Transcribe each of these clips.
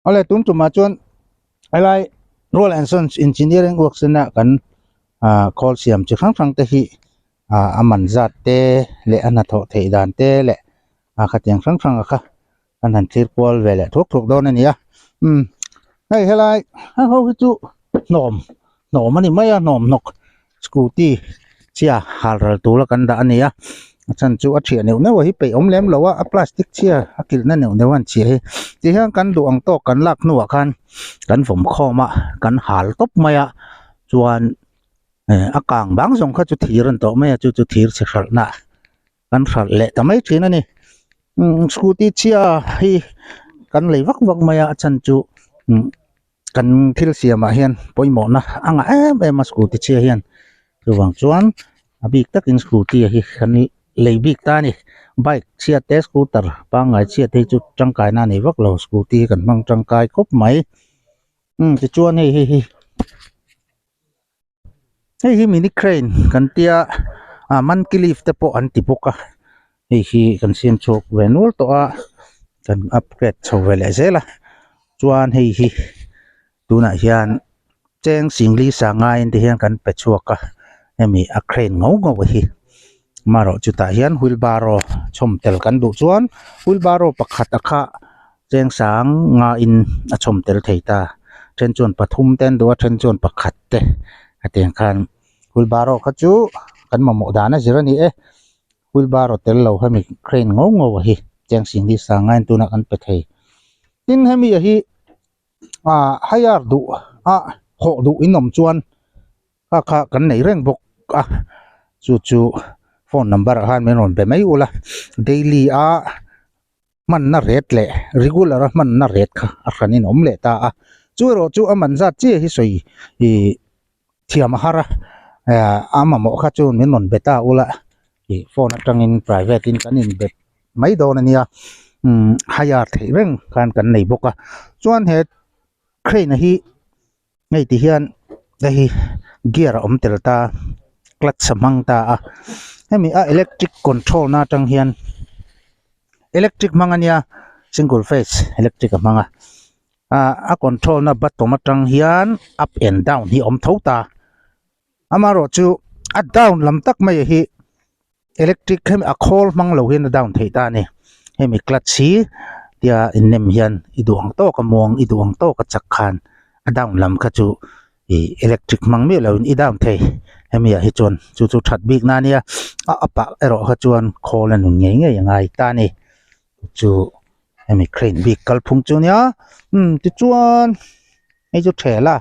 อะไรตุ้มจุ่มมาจวนอะไร Roll and Sons Engineering Works นะกันcall เสียมจะครั้งแต่ที่อามันจัดเตะเละอันนั้นทอเทดานเตะเละขัดยังครั้งอะค่ะอันนั้นทีร์ควอลเวลทุกโดนนี่ให้อะไรให้เขาคิดจุหนอมมันนี่ไม่หนอมนกสกูตี้เชียหาร์ตัวละกันด่านนี้ฉันจูอัดเชียเนี่ยว่าที่ไปอมเล็มหรือว่าพลาสติกเชียกินนั่นเนี่ยวันเชียที่ห้างกันดูอังโตกันลักนัวกันผมข้อมากันหาลตบไม่จวนอากาศบางส่งเขาจะถีรันโตไม่จะถีรเสร็จนะกันสัตว์เละแต่ไม่ถีนั่นนี่สกูตี้เชียให้กันเลยวักไม่ฉันจูกันที่เสียมาเฮียนปอยหมดนะไปมาสกูตี้เชียเฮียนระหว่างจวนบิกตักอินสกูตี้ให้กันเลยบิกตานี่ไบค์เชียเตสกูเตอร์บางไงเชียที่จุดจังกายนั่นนี่วักเราสกูตี้กันบางจังกายครบไหมจะจวนให้มินิเครนกันเตียมันกิลิฟต์แต่พออันติบุกให้กันเสียมโชกเวนวลตัวกันอัปเกรดโชว์เวลเซล่ะจวนให้ดูนะเฮียนแจ้งสิ่งลีสางายที่เฮียนกันไปชัวก็ให้มีอะเครนงงไว้มารอจุดตาเฮียนวิลบาร์โรชมเตลกันดูจวนวิลบาร์โรประคัดอะแจ้งสางงาอินชมเตลเทตาเทนจวนปทุมเต้นดูเทนจวนประคัดเตะเตียงกันวิลบาร์โรขจูกันมาหมดานะสิระนี่วิลบาร์โรเตลเราให้มีเครนงงไว้แจ้งสิ่งลีสางายตัวนักอันไปเทอินให้มีให้ยาดูหกดูอินนมจวนค่ะกันในเรื่องบกจู่โฟนนัมเบอร์หันไม่นอนไปไม่อุละเดลี่มันน่าเร็ดเลยริกูลาร์มันน่าเร็ดค่ะอันนี้นมเละตาจู่มันจัดเจ้าที่สวยเทียมหาระมาหมอข้าจู่ไม่นอนเบต้าอุละโฟนจังอิน private อินกันอินเบ็ดไม่โดนนี่ให้ยาที่เรื่องกันในบกจวนเหตุเครนที่ไงที่เฮียนได้เกียร์อมเตลตากลัดสมังตาให้มีอิเล็กทริกคอนโทรลน่าจังเฮียนอิเล็กทริกมังอันยาซิงเกิลเฟสอิเล็กทริกมังคอนโทรลน่ะบัดตัวมาจังเฮียน up and down ที่อมเท้าตามารอจูdown ลำตักไม่ฮีอิเล็กทริกให้มีคอลมังเราเฮียน down เทตานี่ให้มีคลัตชีเดียอินเนมเฮียนอีดวงโตกับมองอีดวงโตกับจักขันดาวน์ลำขจูอิเล็กทริกมังมีแล้วอีดาวน์เทให้มีให้จวนจู่ถัดบิ๊กนั่นเนี่ยปะรอขจวนโคลนุ่นเงี้ยยังไงตานี่จู่ให้มีเครนบิ๊กกัลพุงจูเนี่ยจวนให้จู่เทล่ะ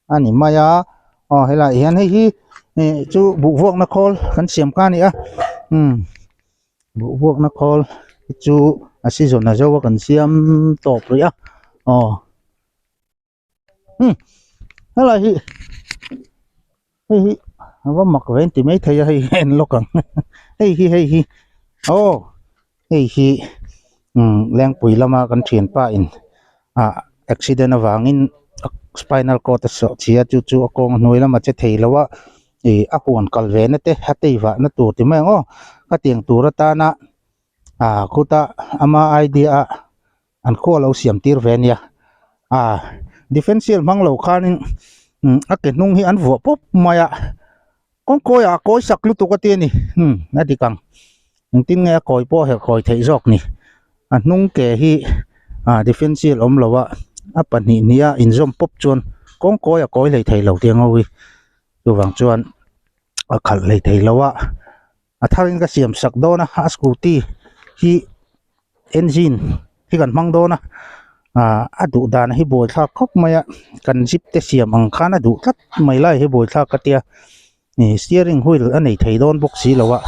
อันนี้มายาให้ละเห็นให้จู่บุกพวกนักโคลกันเสียมกันนี่บุกพวกนักโคลจู่สิจวนนะเจ้าว่ากันเสียมตบเลยอะไรว่ามักเว้นที่ไม่เที่ยวให้เห็นโลกันโอ้แรงปุ๋ยละมากันเฉียนป้าอินaccident วางอิน spinal cord เสียจู่ๆกองหน่วยละมาจะเที่ยวแล้วว่าหวนกัลเวนเตะฮัตติวะนั่นตัวที่ไม่ก็เตียงตัวรัตนะคุตาอามาไอเดียอันขั้วเราเสียมตีร์เวียdefensive มังเราคานิเกิดนุ่งให้อันวัวปุ๊บมาก้องคอยสักลุตุกเตียนี่นั่นดีกังติ้งเงี้ยคอยพ่อเหรอคอยเทจอกนี่นุ่งเกะให้defensive เราว่าปัจจุบันนี้อินซอมปุ๊บจวนก้องคอยเลยเทเราเตียงเอาไว้ตัววังจวนขัดเลยเทเราว่าถ้าเรื่องก็เสียมสักโดนะสกูตี้ที่เอนจินที่กันมังโดนะดูดานให้บอยท่าครบไหมกันจิบเตเสียมังคานะดูทัดไม่ไล่ให้บอยท่ากระเตียนี่สเตียริงหุยอันไหนไทยโดนบุกสีแล้ววะ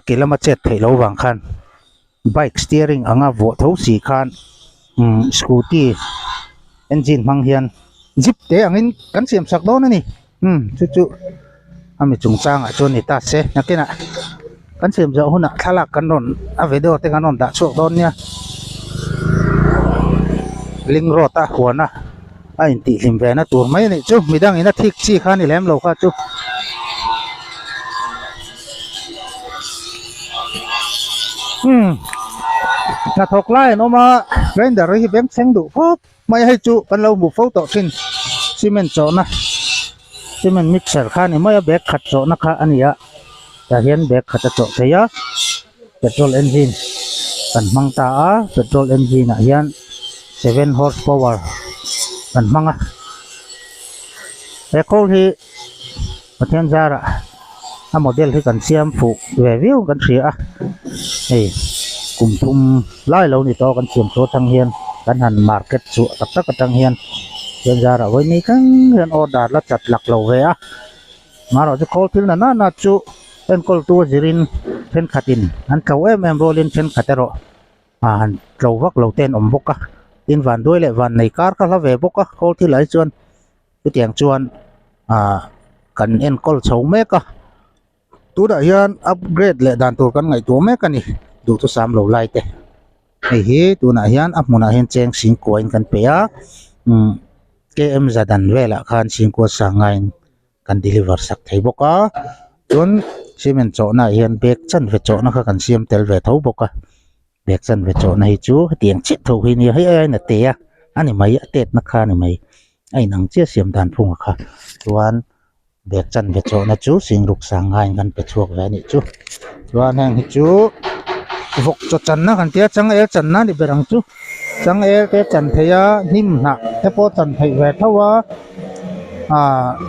เกล้ามาเจ็ดไทยเราวางคันไบค์สเตียริงวัวเท้าสีคันสกูตี้เอนจินมังเฮียนจิบเตะอันนี้กันเสียมสักโดนนี่จู่มีจุงจางจนนี่ตาเสนักกินกันเสียมจะหุ่นทะลักกันนนเวดีโอเตกันนนด่าช่วงโดนเนี่ยลิงรอตาหัวนะอินติลิมเวนะตัวไม่นี่จู่มีดังอินะทิกชีข้านี่แหลมเราค่ะจู่ ngà thọc lại nó mà grinder hi beng seng du phop mai hay chu kan lo bu photo thin cement cho na cement mixer kha ni mai bek khat cho na kha ania ta hian bek khat cho theya petrol engine kan mang ta a petrol engine a hian 7 horsepower kan manga ekol hi pathian zara a model hi kan siam phu ve view kan thria a ei kum thum lai lo ni to kan siam so thang hian kan han market chu tak tak atang hian hian zara voi ni kang hian order la chat lak lo ve a maro chu kol thil na na chu en kol tu zirin chen khatin an kau em rolin chen khatero han lo vak lo ten om boka in van doi le van nei kar ka la ve boka kol thil lai chuan chu tiang chuan kan en kol chho meka tu da hian upgrade le dan tur kan ngai tu meka ni du tu sam lo lai te hei hi tu na hian apmuna hian cheng sing coin kan pe a KM zadan vela khan sing ko sangain kan deliver sak thei boka chun cement cho na hian bek chan ve cho na kha kan siam tel ve tho boka bek chan ve cho na hi chu tiang chit tho hi ni hei ai na te a ani mai tet na kha ni mai ai nang chia siam dan phung kha chuan bek chan ve cho na chu sing ruk sangain kan pe chuak ve ni chu chuan hang hi chu vok cho chan na kan tia chang el chan na ni berang chu chang el ke chan theya nim na te po chan thei ve thawa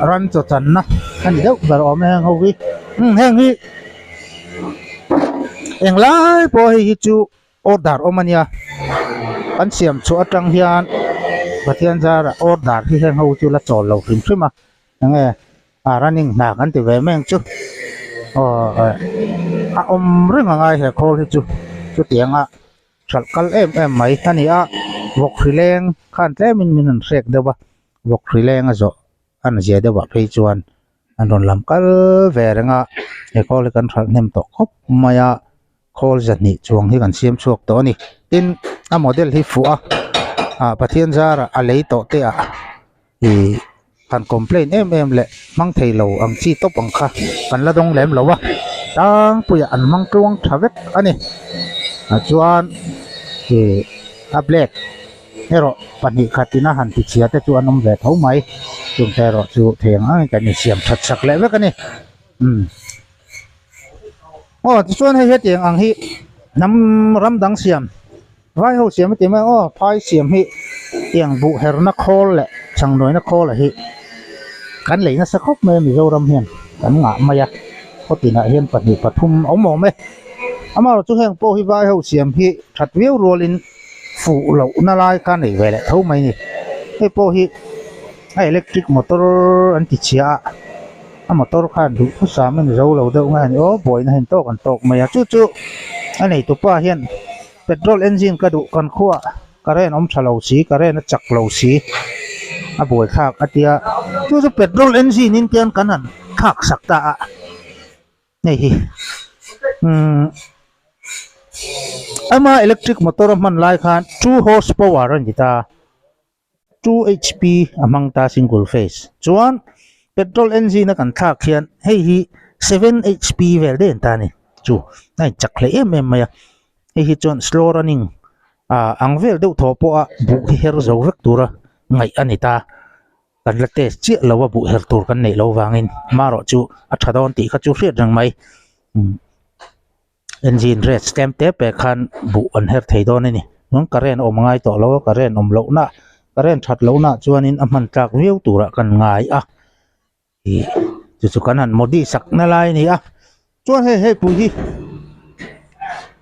ran cho chan na kan deuh ber om hang ho wi hang hi eng lai po hi chu order omania an siam chu atang hian pathian zara order hi hang ho chu la chol lo hrim hrim nge running na kan ti ve meng chu om ring ngai he khol hi chu tianga chal kal em mai thania vok rileng khan tle min an rek dewa vok rileng a zo an je dewa phei chuan an ron lam kal ve renga he khol kan thal nem to khop maya khol zani chuang hi kan siam chuak to ni tin a model hi fu a pathian zara a lei to te a hi kan complain em le mang thei lo ang chi top ang kha kan la dong lem lo wa tang puya an mang tuang thavek ani chuan hi a black hero pani khatina han ti chia te chu anom ve tho mai chung te ro chu theng ang kan ni siam that sak le ve kani chuan hei he tiang ang hi nam ram dang siam vai ho siam ti ma phai siam hi tiang bu her na khol le chang noi na khol hi kan leina sa khop me mi zo ram hian kan nga maya khotina hian pani pathum omo me amaro chu heng po hi vai ho siam hi that view rolin fu lo na lai ka nei vele tho mai ni hei po hi electric motor an ti chia a motor khan du khu sa men zo lo de nga ni boy na hen to kan tok maya chu anei tu pa hian petrol engine ka du kan khuwa karen om thalo si karen a chak lo si a boy khak atia chu petrol engine in tian kanan khak sakta a nei hi ama electric motor man lai khan 2 horsepower an ta 2 HP among ta single phase chuan petrol engine kan thak khian hei hi 7 HP vel den ta ni chu nai chak le em maya hei hi chon slow running ang vel deuh tho po a bu hi her zo vek tura ngai anita kan la test chi lawa bu her tur kan nei lo wangin maro chu a thadon ti kha chu hriat rang mai engine red stamp te pe khan bu an her thei don ni nong karen om ngai to lo karen om lo na karen that lo na chuanin a man tlak view tura kan ngai chu kan han modi sak na lai ni chuan he pu hi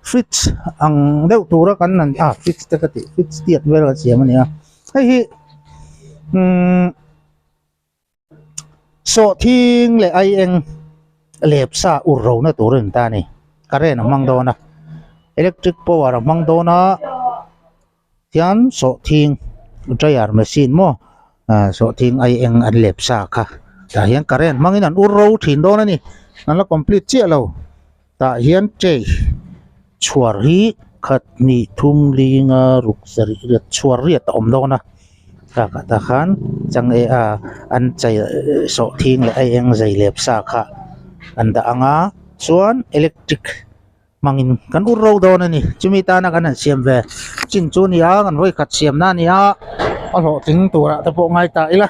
fridge ang deuh tura kan nan fridge te ka ti fridge tiat vel ka siam ani hei hi so thing le ai eng lep sa ur ro na turin ta ni karen mang do na electric power mang do na tian so thing dryer machine mo so thing ai eng an lep sa kha ta hian karen mangin an ur ro thin do na ni an la complete che lo ta hian che chuar hi khat ni thum linga ruk sari riat chuar riat om do na ka ta khan chang an chai so thing le ai eng zai lep sa kha an da anga chuan electric mangin kan urro do na ni chumi ta na kan siam ve chin chu ni a kan voi khat siam na ni a lo ting tura ta po ngai ta ila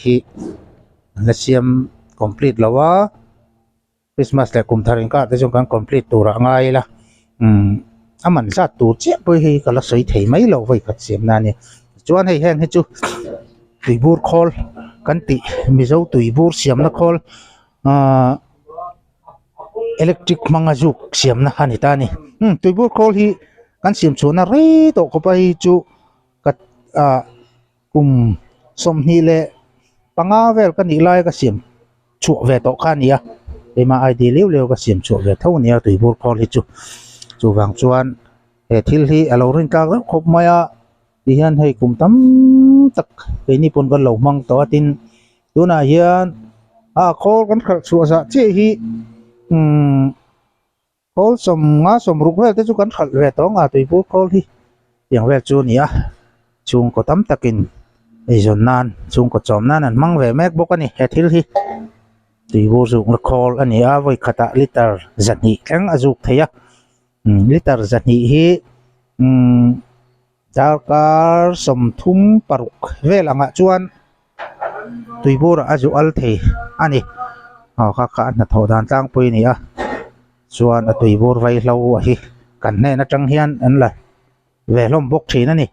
hi la siam complete lawa Christmas le kum tharin ka te jong kan complete tura ngai la aman sa tur che poi hi kala soi thei mai lo voi khat siam na ni chuan hei heng he chu tuibur khol kan ti mizo tuibur siam na khol electric manga juk siam na hani ta ni tuibur khol hi kan siam chu na re to ko pa hi chu kat kum som hi le panga vel kan ni lai ka siam chu ve to khan ya ema id leu ka siam chu ve thau nia tuibur khol hi chu wang chuan he thil hi alorin ka khop maya ti hian hei kum tam tak ke ni pon kan lo mang to tin tuna hian khol kan khal chu sa che hi khol som nga som ruk vel te chu kan khal ve to nga tuibur khol hi yang vel chu nia chung ko tam takin ei zon nan chung ko chom nan an mang ve mek bok ani he thil hi tuibur zuk na khol ani a voi khata liter zani eng azuk theya liter zani hi darkar som thum paruk vel anga chuan tuibur azu al thei ani kha kha na tho dan tlang pui ni a chuan a tuibur vai hlo hi kan ne na tang hian an la ve hlom bok thin ani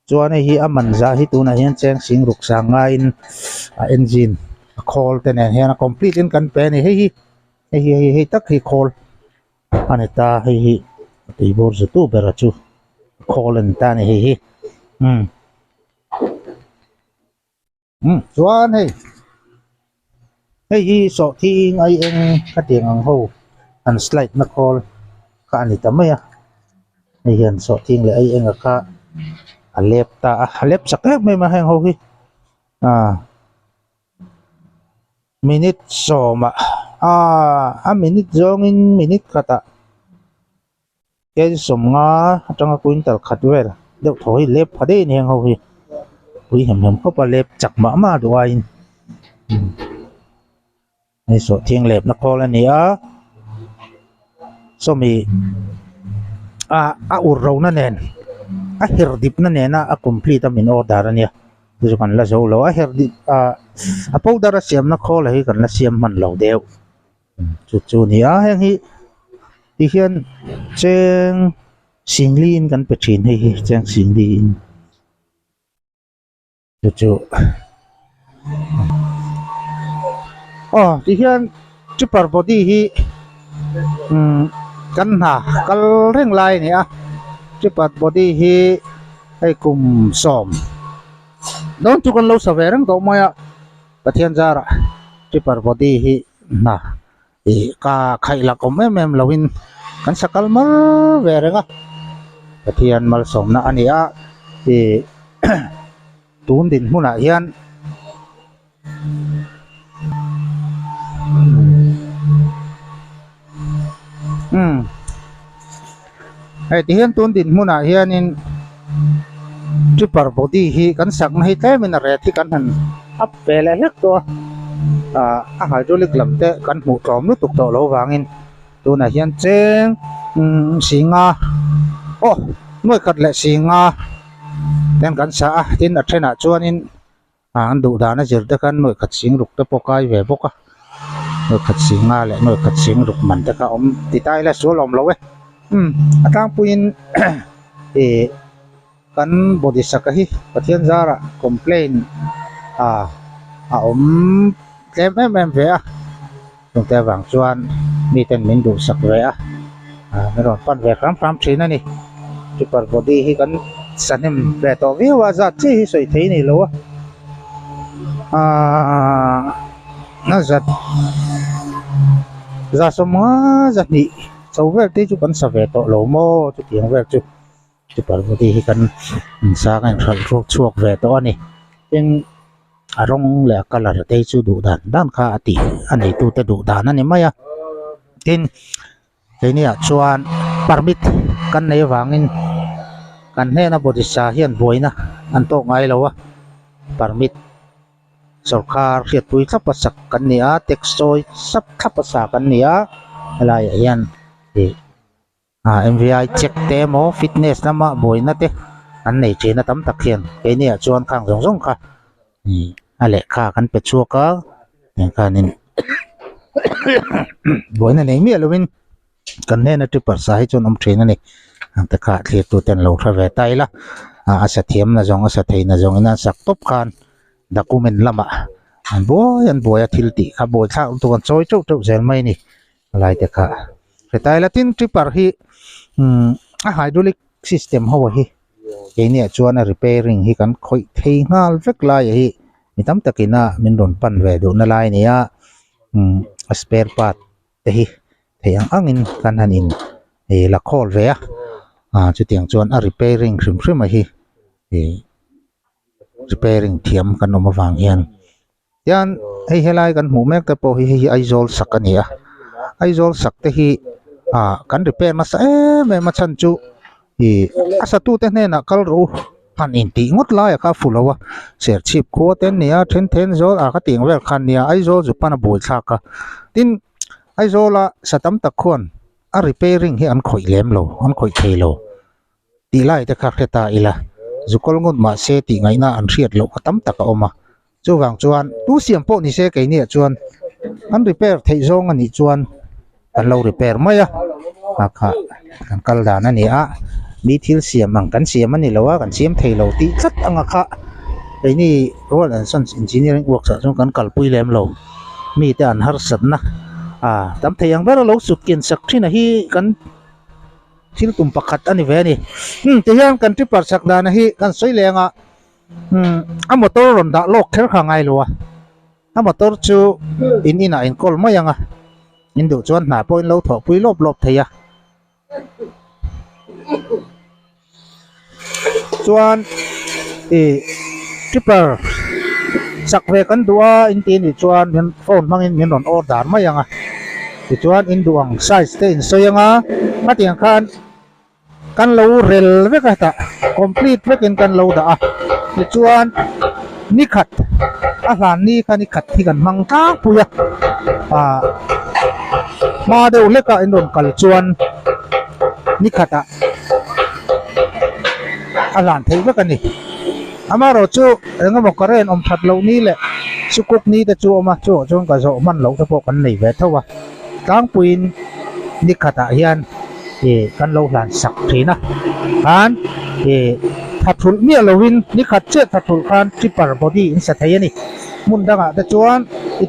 chuan hi a man za hi tuna hian cheng sing ruk sanga in engine khol te nen hian complete in kan pe ni hi tak hi khol ani ta hi tuibur zu tu bera chu khol an ta ni hi chuan hi so thing ai eng ka tiang ang ho an slide na khol ka ani ta maya hian so thing le ai eng ka a lep sak mai ma heng ho hi minute so ma a minute zong in minute kata ke som nga atanga quintal khat vel deuh thoi lep phade ni heng ho hi pui hem ko pa lep chak ma do in ai so thing lep na khol ani a so mi a ur ro na nen a her dip na nen a complete min order ania chu kan la zo lo a her dip a powder siam na khol hi kan la siam man lo deu chu ni a heng hi ti hian cheng singlin kan pe thin hi cheng singlin chu ti hian chipper body hi kan na kal reng lai ni a chipper body hi ai kum som don chu kan lo sa ve rang to maya pathian zara chipper body hi na ka khai la kom em lawin kan sakal mar ve renga pathian mal som na ani a tun din huna hian ai ti hian tun din huna hian in chipper body hi kan sak na hi tle min re thi kan han up ve le lek to hydraulic lamte kan hmu tawm lu tuk to lo wangin tuna hian cheng singa noi khat le singa ten kan sa tin a thena chuanin an du dana zir te kan noi khat sing ruk te pokai ve boka noi khat singa le noi khat sing ruk man te ka om ti tai la su lom lo we atang puin kan body saka hi pathian zara complain om tlem em ve a tung te wang chuan mi ten min du sak ve a meron pan ve kram thin ani chipper body hi kan sanem ve to vi wa za chi hi soi thei ni lo na zat za somma zat ni chau ve te chu kan sa ve to lo mo chu tiang ve chu chipper body hi kan sa kan thal chuak ve to ani tin arong le color te chu du dan kha ati ani tu te du dan ani maya tin heini a chuan permit kan nei wangin kan he na body sa hian boina an to ngai lo permit sarkar hiat pui thapa sak kan nia tax choi sap thapa sa kan nia lai hian MVI check te mo fitness nama boy na te an nei chena tam tak hian ke ni chuan khang zong zong kha ale kha kan pe chu ka en kanin boy na nei mi alumin kan ne na tripper sa hi chon train ani ang ta kha thli tu ten lo tha ve tai la asa thiam na zong asa thei na zong ina sak top khan document lama an boy a thil ti kha boy tha tu kan choi chau zel mai ni lai te kha tai la tin tripper hi hydraulic system ho hi ke ni chuan a repairing hi kan khoi thei ngal vek lai hi mitam takina min ron pan ve do na lai nia spare part te hi theyang angin kan hanin la khol ve chu tiang chuan a repairing hrim hi repairing thiam kan oma wang hian yan helai kan hmu mek te po hi aizol sakania aizol sak te hi kan repair ma sa me ma chan chu asa tu te ne na kal ro han in ti ngot la ya ka fulawa ser chip ko ten nia then zol ka ting vel khan nia aizol zu pana bol thaka tin aizola satam tak khon a repairing hi an khoi lem lo an khoi thei lo ti lai te kha kheta ila zukol ngot ma se ti ngai na an riat lo atam tak a oma chu wang chuan tu siam po ni se ke ni chuan an repair thei zong ani chuan kan lo repair maya kha kan kal da na ni mi thil siam mang kan siam ani lowa kan siam thei lo ti chat anga kha ei ni Royal and Sons engineering works chung kan kal pui lem lo mi te an har sat na tam theyang ber lo sut kin sak thina hi kan thil tum pakhat ani ve ni te hian kan tripper sak da na hi kan soi lenga a motor ron da lok kher kha ngai lo a motor chu in kol mayanga in du chuan na point lo tho pui lop theya chuan tripper sak ve kan dua in tin ni chuan min phone mangin min ron order mayanga ti chuan in duang size te in soyanga matiang khan kan lo rel ve ka ta complete ve kan lo da ti chuan ni khat hlan ni khan ni khat thi kan mang ta puya ma de ule ka in ron kal chuan ni khata hlan thei ve kan ni amaro chu enga mo karen om that lo ni le sukuk ni te chu oma chu chung ka zo man lo te po kan nei ve thawa tang puin ni khata hian kan lo hlan sak thina han thathul mi lovin ni khat che thathul khan tripper body in sa thei ani mun danga te chuan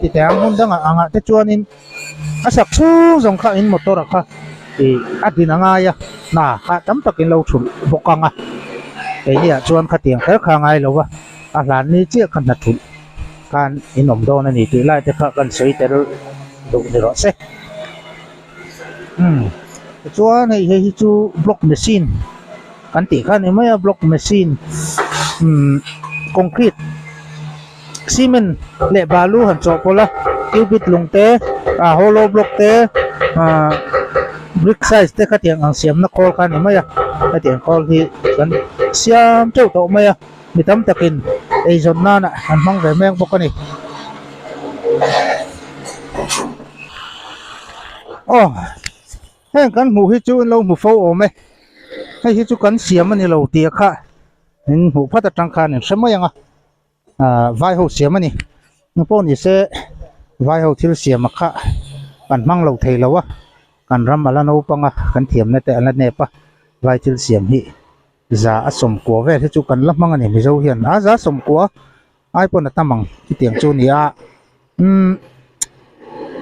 ti tang mun danga anga te chuan in asak chu zong kha in motor kha adin anga ya na kha tam takin lo thul bokanga ei ni chuan kha tiang kher kha ngai lo wa hlan ni che kan thul kan inom do na ni ti lai te kha kan sei ter do ni ro se chuan hei chu block machine kan ti khan ni maya block machine concrete cement le balu han cho pola cubic lungte hollow block te brick size te kha tiang ang siam na kol khan ni maya kha tiang kol hi kan siam cheu to maya mitam takin ei zon na an mang ve meng bok ani heng kan mu hi chu lo mu fo o me hei hi chu kan siam ani lo tia kha in hu phata tang khan in semayanga vai ho siam ani no po ni se vai ho thil siam kha kan mang lo thei lo wa kan ram ala no panga kan thiam na te ala ne pa vai thil siam hi za asom ko ve hi chu kan lamang ani mi zo hian za som ko ai pon tamang ki tiang chu ni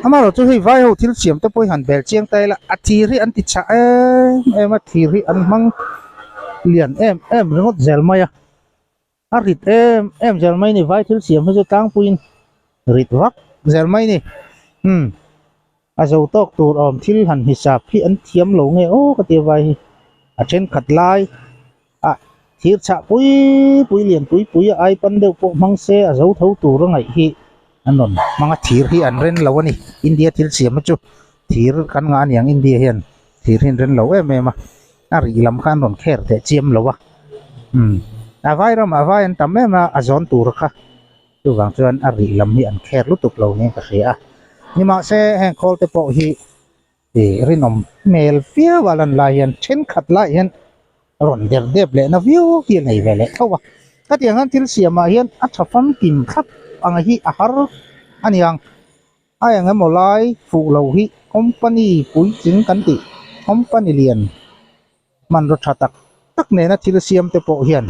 amaro chu hi vai ho thil siam te poi han bel chiang tai la athiri an ti cha em athiri an mang lian em ringot zel maya arit em zel mai ni vai thil siam hi tang puin rit wak zel mai ni azo tok tur om thil han hisap hi an thiam lo nge ka ti vai a then khat lai thir cha pui lian pui ai pan deuh po mang se azo tho tur ngai hi anon manga thir hi an ren lo ani India thil siam chu thir kan nga niang India hian thir hin ren lo em ari lam khan ron kher te chiam lo wa avai ram avai an tam em azon tur kha tu wang chuan ari lam hi an kher lu tup lo nge ka khia ni ma se heng khol te po hi rin mel phía và lần lại hiện trên khát lại hiện rộn đẹp lệ nó view kia này về lệ thâu à các tiếng anh til xia mà hiện at phán kim khắp anh hi ahar anh yang ai anh em một lại phụ lâu hi company cuối chính cán tị company liền man rất chặt tắc này nó til xiêm te bộ hiện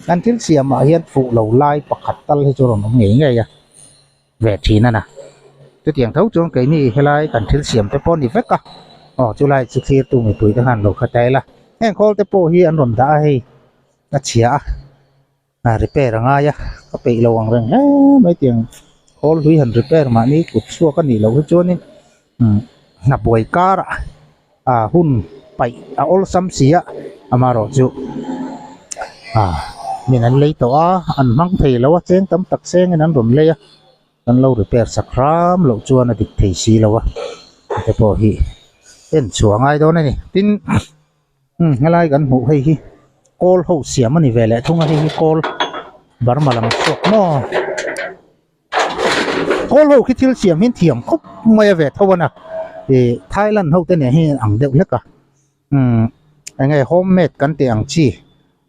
anh til xia mà hiện phụ lâu lại bạc khát tal hay cho rồi nó nghỉ ngay à về chỉ nè cái tiếng thấu trong cái này hay là cần thiết xiêm tới pon đi vét cả chú lại trước khi tụi mình tuổi thằng hàn đầu khát tay là em call tới po hi anh còn đã hay nó chia repair rằng ai á có bị lâu hàng rằng mấy tiếng call hủy hẳn repair mà ní cụt xua cái gì lâu hết trơn nên nạp bồi cá hun bảy all some xía mà rồi chú mình anh lấy tổ anh mang thầy lâu trên tấm tắc sen anh còn lấy anh lâu repair sakram lâu chuan là địch thầy xí lâu cái po hi en chuang ai đó này tin ngay lại gần hụ hay call hậu xiêm anh về lại thung hay call bar mà làm sốt nó call hậu cái thiếu xiêm hiên thiểm khúc mày về thâu nè thì Thailand hậu tên này hiên ăn được hết cả anh ấy homemade cán tiền chi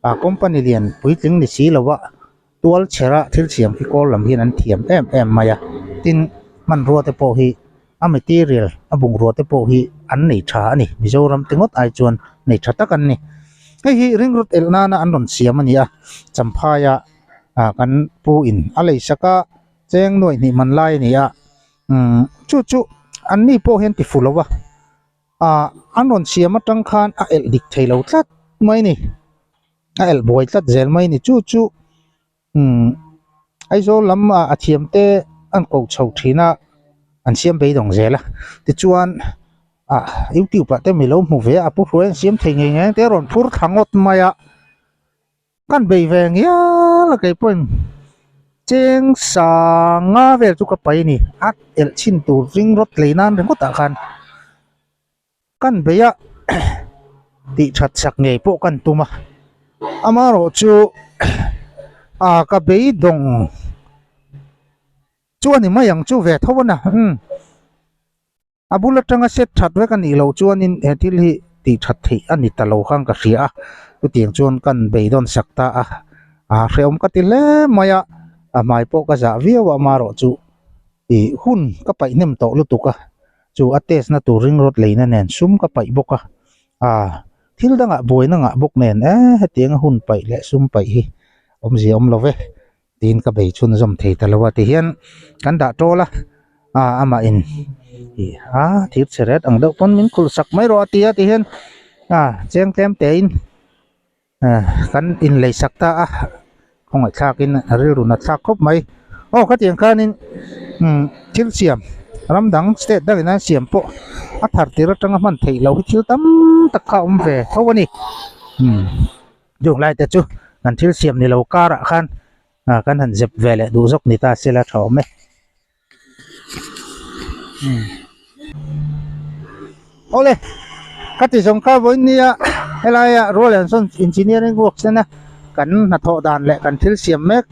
company liền với tiếng lịch sử là vậy tual chera thiếu xiêm cái call làm hiên ăn thiểm em mày tin man ruột cái po hi material bung ruột cái po hi ăn này trả này Mizoram tiếng ngót ai chuan này trả tất anh này cái hi ring road elna na an ron siam ani champaya kan pu in alei saka cheng noi ni man lai ni chu chu an ni po hen ti fulowa an ron siam atang khan el dik thailo tlat mai ni el boy tlat zel mai ni chu chu ai zo lam thiam te an ko chho thina an siam be dong zela ti chuan YouTube te mi lo mu ve apu ruan siam thei nge te ron phur thangot maya kan bei ve ngia la kai pon cheng sa nga ve chu ka pai ni at el chin tu ring rot leinan ren ko ta khan kan be ya ti that sak nge po kan tuma amaro chu ka bei dong chu ani mayang chu ve thawna abula tanga set that we kan ilo chuan in etil hi ti that thi ani talo khang ka ria tu tiang chuan kan beidon sakta hreom ka ti le maya mai po ka za viawa maro chu i hun ka pai nem to lu tuka chu ates na tu ring road leina nen sum ka pai boka thil danga boina nga bok nen hetiang hun pai le sum pai hi omji om love tin ka bei chun zom thei talawa ti hian kan da tola ama in thịt seret ang đậu con miếng khul sak mấy rồi tia thì hen cheng tem tein kan in lei sak ta không phải khác in riru na khác khop mấy cái tiếng khan in thil siam ram dang state da na siam po athar tira tanga man thei lo thil tam tak kha về thâu ni dùng lại te chu kan thil siam ni lo kara khan kan han zep về lại du jok ni ta sela thaw me ole kati song ka voi nia helaya role and son engineering works na kan na tho dan le kan thil siam mek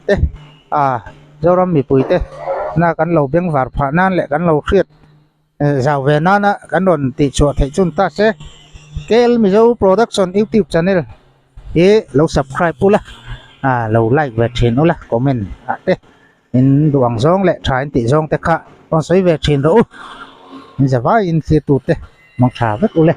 te zoram mi pui te na kan lo beng var pha nan le kan lo khriat zaw ve na na kan don ti chu thai chun ta se kel mi zo production YouTube channel lo subscribe pula lo like ve thin ola comment te in duang zong le thain ti zong te kha con soi về trên đó giờ vai in kia tụt đấy mong xả vết ule